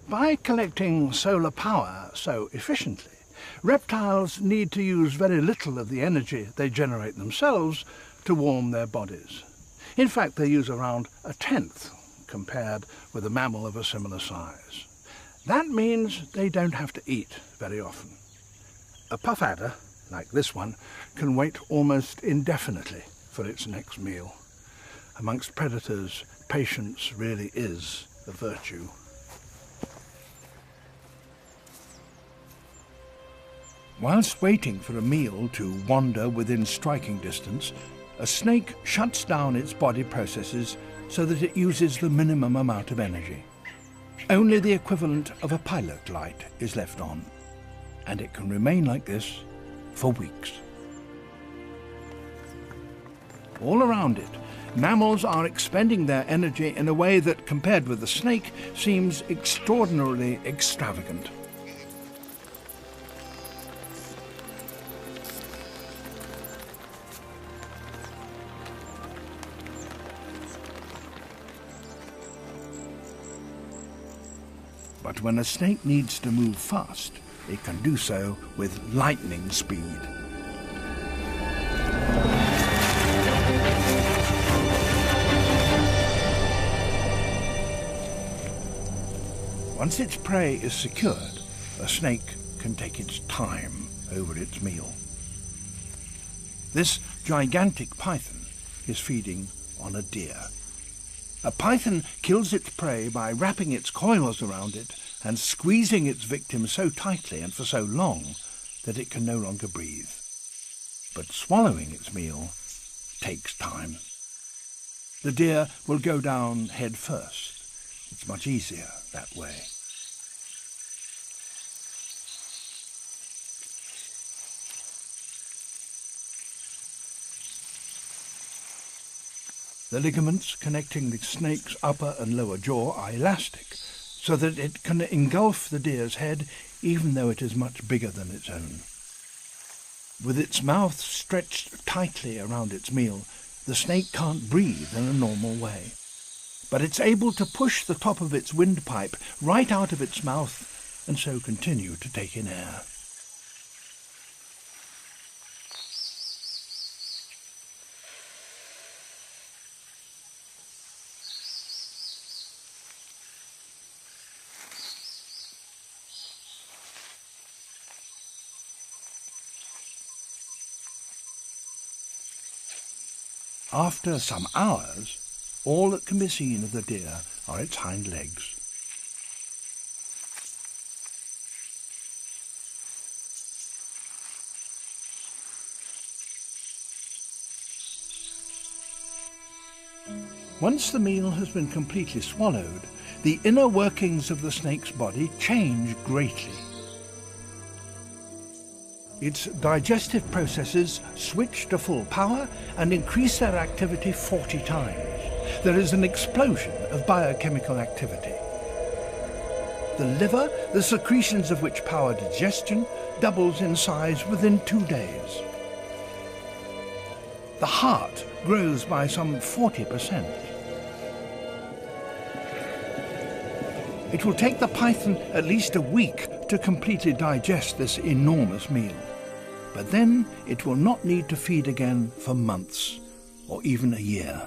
By collecting solar power so efficiently, reptiles need to use very little of the energy they generate themselves to warm their bodies. In fact, they use around a tenth compared with a mammal of a similar size. That means they don't have to eat very often. A puff adder, like this one, can wait almost indefinitely for its next meal. Amongst predators, patience really is a virtue. Whilst waiting for a meal to wander within striking distance, a snake shuts down its body processes so that it uses the minimum amount of energy. Only the equivalent of a pilot light is left on, and it can remain like this for weeks. All around it, mammals are expending their energy in a way that, compared with the snake, seems extraordinarily extravagant. But when a snake needs to move fast, it can do so with lightning speed. Once its prey is secured, a snake can take its time over its meal. This gigantic python is feeding on a deer. A python kills its prey by wrapping its coils around it and squeezing its victim so tightly and for so long that it can no longer breathe. But swallowing its meal takes time. The deer will go down head first. It's much easier that way. The ligaments connecting the snake's upper and lower jaw are elastic, so that it can engulf the deer's head even though it is much bigger than its own. With its mouth stretched tightly around its meal, the snake can't breathe in a normal way. But it's able to push the top of its windpipe right out of its mouth and so continue to take in air. After some hours, all that can be seen of the deer are its hind legs. Once the meal has been completely swallowed, the inner workings of the snake's body change greatly. Its digestive processes switch to full power and increase their activity 40 times. There is an explosion of biochemical activity. The liver, the secretions of which power digestion, doubles in size within 2 days. The heart grows by some 40%. It will take the python at least a week to completely digest this enormous meal. But then it will not need to feed again for months or even a year.